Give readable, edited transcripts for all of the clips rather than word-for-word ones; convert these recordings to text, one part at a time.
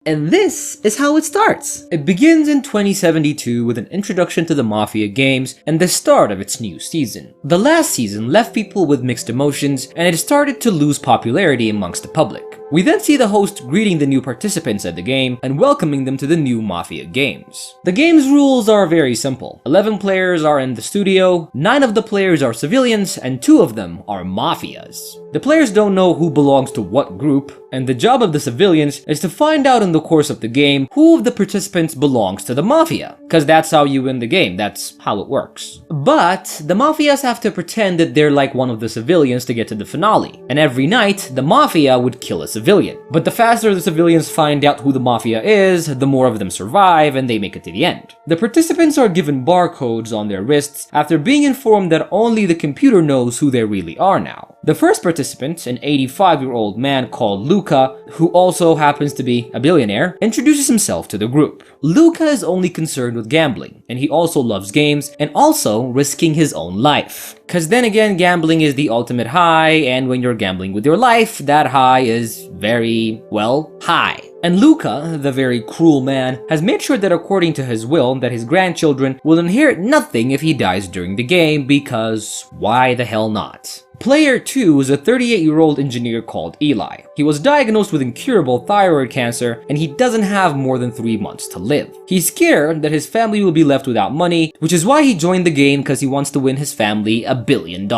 And this is how it starts. It begins in 2072 with an introduction to the Mafia games and the start of its new season. The last season left people with mixed emotions, and it started to lose popularity amongst the public. We then see the host greeting the new participants at the game and welcoming them to the new Mafia games. The game's rules are very simple. 11 players are in the studio, 9 of the players are civilians, and 2 of them are Mafias. The players don't know who belongs to what group, and the job of the civilians is to find out in the course of the game who of the participants belongs to the Mafia, cause that's how you win the game, that's how it works. But the Mafias have to pretend that they're like one of the civilians to get to the finale, and every night the Mafia would kill a civilian. But the faster the civilians find out who the Mafia is, the more of them survive and they make it to the end. The participants are given barcodes on their wrists after being informed that only the computer knows who they really are now. The first participant, an 85-year-old man called Luca, who also happens to be a billionaire, introduces himself to the group. Luca is only concerned with gambling, and he also loves games and also risking his own life. Cause then again, gambling is the ultimate high, and when you're gambling with your life, that high is very, well, high. And Luca, the very cruel man, has made sure that according to his will, that his grandchildren will inherit nothing if he dies during the game, because why the hell not? Player 2 is a 38-year-old engineer called Eli. He was diagnosed with incurable thyroid cancer, and he doesn't have more than 3 months to live. He's scared that his family will be left without money, which is why he joined the game because he wants to win his family $1 billion.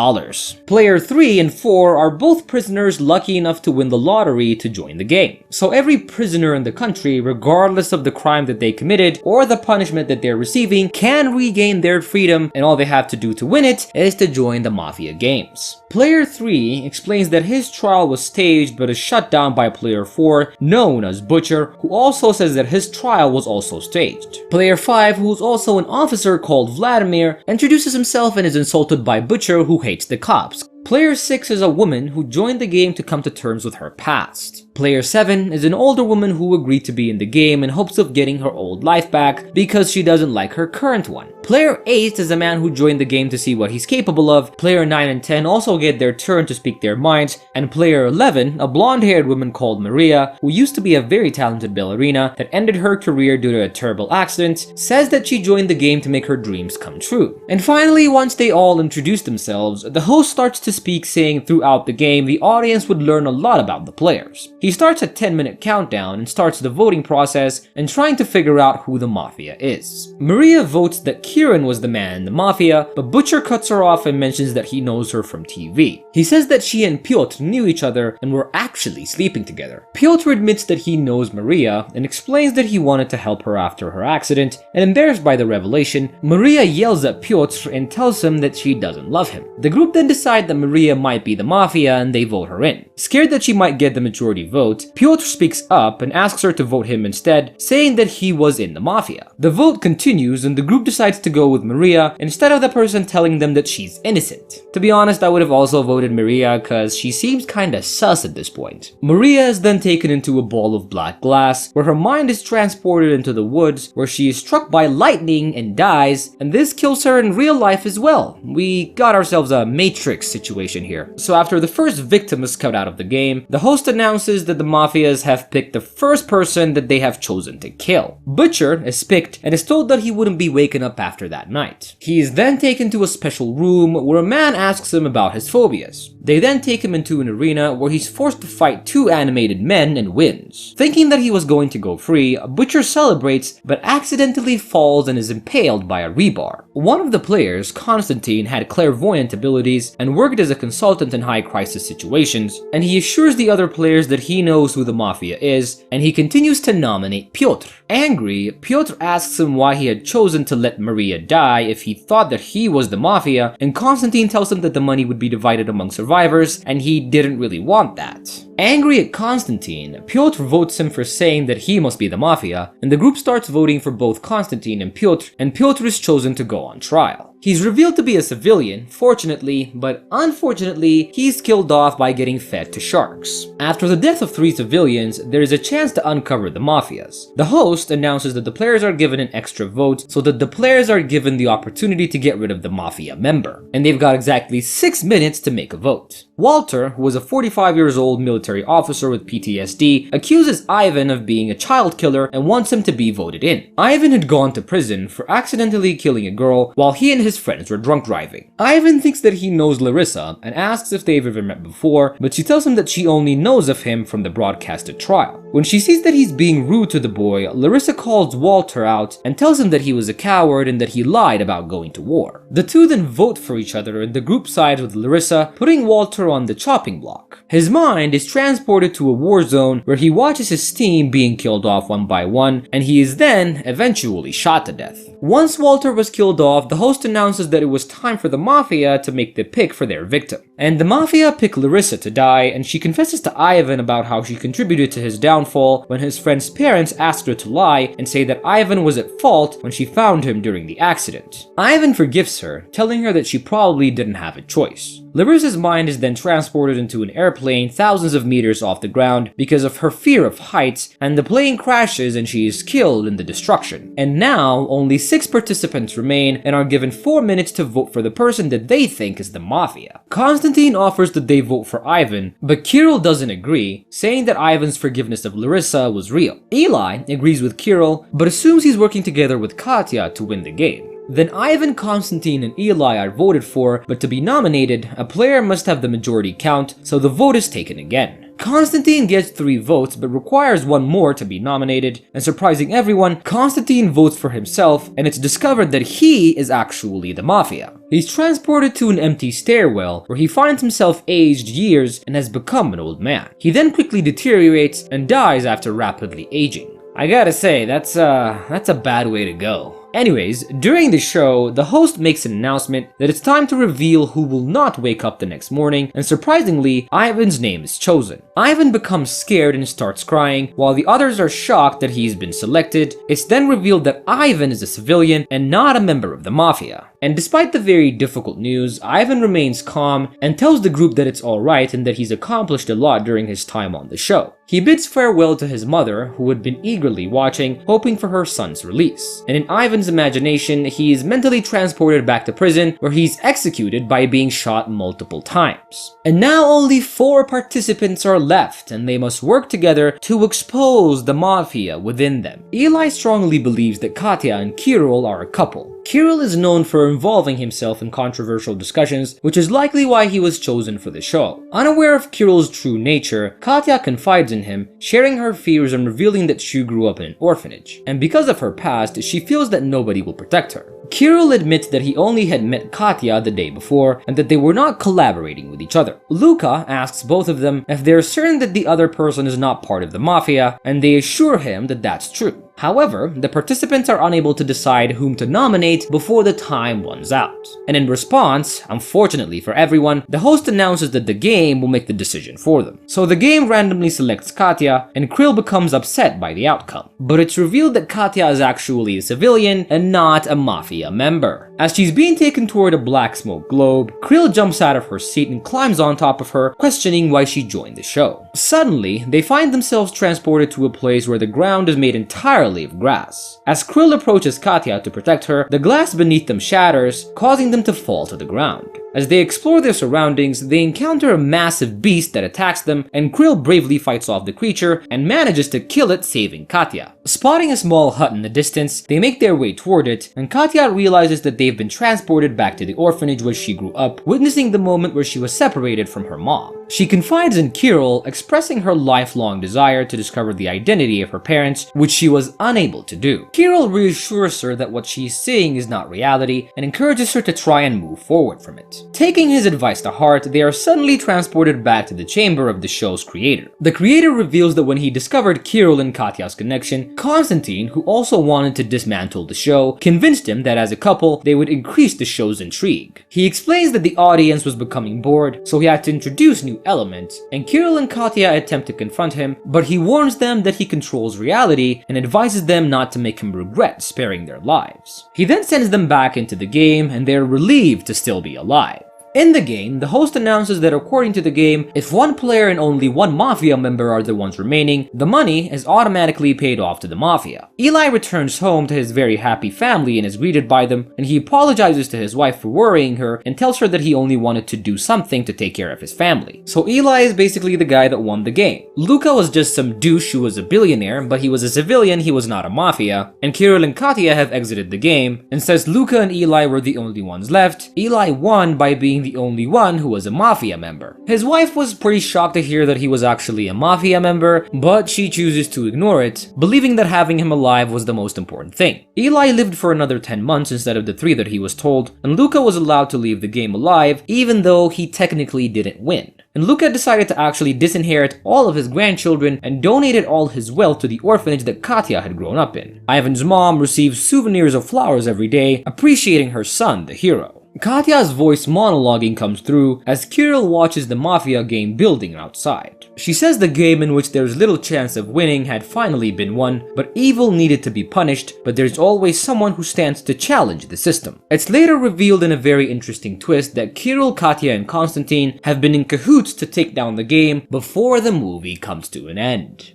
Player 3 and 4 are both prisoners lucky enough to win the lottery to join the game. So every prisoner in the country, regardless of the crime that they committed or the punishment that they're receiving, can regain their freedom, and all they have to do to win it is to join the Mafia games. Player 3 explains that his trial was staged but is shut down by Player 4, known as Butcher, who also says that his trial was also staged. Player 5, who is also an officer called Vladimir, introduces himself and is insulted by Butcher, who hates the cops. Player 6 is a woman who joined the game to come to terms with her past. Player 7 is an older woman who agreed to be in the game in hopes of getting her old life back because she doesn't like her current one. Player 8 is a man who joined the game to see what he's capable of. Player 9 and 10 also get their turn to speak their minds, and Player 11, a blonde-haired woman called Maria, who used to be a very talented ballerina that ended her career due to a terrible accident, says that she joined the game to make her dreams come true. And finally, once they all introduce themselves, the host starts to speak, saying throughout the game the audience would learn a lot about the players. He starts a 10-minute countdown and starts the voting process and trying to figure out who the Mafia is. Maria votes that Kieran was the man in the Mafia, but Butcher cuts her off and mentions that he knows her from TV. He says that she and Piotr knew each other and were actually sleeping together. Piotr admits that he knows Maria and explains that he wanted to help her after her accident, and embarrassed by the revelation, Maria yells at Piotr and tells him that she doesn't love him. The group then decide that Maria might be the Mafia and they vote her in. Scared that she might get the majority vote, Piotr speaks up and asks her to vote him instead, saying that he was in the Mafia. The vote continues and the group decides to go with Maria instead of the person telling them that she's innocent. To be honest, I would have also voted Maria cause she seems kinda sus at this point. Maria is then taken into a ball of black glass where her mind is transported into the woods where she is struck by lightning and dies, and this kills her in real life as well. We got ourselves a Matrix situation here. So after the first victim is cut out of the game, the host announces that the Mafias have picked the first person that they have chosen to kill. Butcher is picked and is told that he wouldn't be waken up after that night. He is then taken to a special room where a man asks him about his phobias. They then take him into an arena where he's forced to fight 2 animated men and wins. Thinking that he was going to go free, Butcher celebrates but accidentally falls and is impaled by a rebar. One of the players, Constantine, had clairvoyant abilities and worked as a consultant in high crisis situations, and he assures the other players that he knows who the Mafia is, and he continues to nominate Piotr. Angry, Piotr asks him why he had chosen to let Maria die if he thought that he was the Mafia, and Constantine tells him that the money would be divided among survivors, and he didn't really want that. Angry at Constantine, Piotr votes him for saying that he must be the Mafia, and the group starts voting for both Constantine and Piotr is chosen to go on trial. He's revealed to be a civilian, fortunately, but unfortunately, he's killed off by getting fed to sharks. After the death of 3 civilians, there is a chance to uncover the Mafias. The host announces that the players are given an extra vote so that the players are given the opportunity to get rid of the Mafia member, and they've got exactly 6 minutes to make a vote. Walter, who was a 45 years old military officer with PTSD, accuses Ivan of being a child killer and wants him to be voted in. Ivan had gone to prison for accidentally killing a girl while he and his friends were drunk driving. Ivan thinks that he knows Larissa and asks if they've ever met before, but she tells him that she only knows of him from the broadcasted trial. When she sees that he's being rude to the boy, Larissa calls Walter out and tells him that he was a coward and that he lied about going to war. The two then vote for each other and the group sides with Larissa, putting Walter on the chopping block. His mind is transported to a war zone where he watches his team being killed off one by one, and he is then eventually shot to death. Once Walter was killed off, the host announces that it was time for the Mafia to make the pick for their victim. And the Mafia pick Larissa to die, and she confesses to Ivan about how she contributed to his downfall when his friend's parents asked her to lie and say that Ivan was at fault when she found him during the accident. Ivan forgives her, telling her that she probably didn't have a choice. Larissa's mind is then transported into an airplane thousands of meters off the ground because of her fear of heights, and the plane crashes and she is killed in the destruction. And now, only 6 participants remain and are given 4 minutes to vote for the person that they think is the Mafia. Konstantin offers that they vote for Ivan, but Kirill doesn't agree, saying that Ivan's forgiveness of Larissa was real. Eli agrees with Kirill, but assumes he's working together with Katya to win the game. Then Ivan, Konstantin, and Eli are voted for, but to be nominated, a player must have the majority count, so the vote is taken again. Konstantin gets 3 votes but requires 1 more to be nominated, and surprising everyone, Konstantin votes for himself, and it's discovered that he is actually the Mafia. He's transported to an empty stairwell where he finds himself aged years and has become an old man. He then quickly deteriorates and dies after rapidly aging. I gotta say, that's a bad way to go. Anyways, during the show, the host makes an announcement that it's time to reveal who will not wake up the next morning, and surprisingly, Ivan's name is chosen. Ivan becomes scared and starts crying, while the others are shocked that he's been selected. It's then revealed that Ivan is a civilian and not a member of the Mafia. And despite the very difficult news, Ivan remains calm and tells the group that it's alright and that he's accomplished a lot during his time on the show. He bids farewell to his mother, who had been eagerly watching, hoping for her son's release. And in Ivan's imagination, he is mentally transported back to prison, where he's executed by being shot multiple times. And now only 4 participants are left, and they must work together to expose the Mafia within them. Eli strongly believes that Katya and Kirill are a couple. Kirill is known for involving himself in controversial discussions, which is likely why he was chosen for the show. Unaware of Kirill's true nature, Katya confides in him, sharing her fears and revealing that she grew up in an orphanage. And because of her past, she feels that nobody will protect her. Kirill admits that he only had met Katya the day before and that they were not collaborating with each other. Luca asks both of them if they're certain that the other person is not part of the Mafia, and they assure him that that's true. However, the participants are unable to decide whom to nominate before the time runs out. And in response, unfortunately for everyone, the host announces that the game will make the decision for them. So the game randomly selects Katya, and Kirill becomes upset by the outcome. But it's revealed that Katya is actually a civilian and not a Mafia member. As she's being taken toward a black smoke globe, Kirill jumps out of her seat and climbs on top of her, questioning why she joined the show. Suddenly, they find themselves transported to a place where the ground is made entirely of grass. As Kirill approaches Katya to protect her, the glass beneath them shatters, causing them to fall to the ground. As they explore their surroundings, they encounter a massive beast that attacks them, and Kirill bravely fights off the creature and manages to kill it, saving Katya. Spotting a small hut in the distance, they make their way toward it, and Katya realizes that they've been transported back to the orphanage where she grew up, witnessing the moment where she was separated from her mom. She confides in Kirill, expressing her lifelong desire to discover the identity of her parents, which she was unable to do. Kirill reassures her that what she's seeing is not reality, and encourages her to try and move forward from it. Taking his advice to heart, they are suddenly transported back to the chamber of the show's creator. The creator reveals that when he discovered Kirill and Katya's connection, Konstantin, who also wanted to dismantle the show, convinced him that as a couple, they would increase the show's intrigue. He explains that the audience was becoming bored, so he had to introduce new elements, and Kirill and Katya attempt to confront him, but he warns them that he controls reality and advises them not to make him regret sparing their lives. He then sends them back into the game, and they're relieved to still be alive. In the game, the host announces that according to the game, if one player and only one Mafia member are the ones remaining, the money is automatically paid off to the Mafia. Eli returns home to his very happy family and is greeted by them, and he apologizes to his wife for worrying her and tells her that he only wanted to do something to take care of his family. So Eli is basically the guy that won the game. Luca was just some douche who was a billionaire, but he was a civilian, he was not a Mafia, and Kirill and Katya have exited the game, and since Luca and Eli were the only ones left, Eli won by being the only one who was a Mafia member. His wife was pretty shocked to hear that he was actually a Mafia member, but she chooses to ignore it, believing that having him alive was the most important thing. Eli lived for another 10 months instead of the 3 that he was told, and Luca was allowed to leave the game alive, even though he technically didn't win. And Luca decided to actually disinherit all of his grandchildren and donated all his wealth to the orphanage that Katya had grown up in. Ivan's mom receives souvenirs of flowers every day, appreciating her son, the hero. Katya's voice monologuing comes through as Kirill watches the Mafia game building outside. She says the game in which there's little chance of winning had finally been won, but evil needed to be punished, but there's always someone who stands to challenge the system. It's later revealed in a very interesting twist that Kirill, Katya, and Konstantin have been in cahoots to take down the game before the movie comes to an end.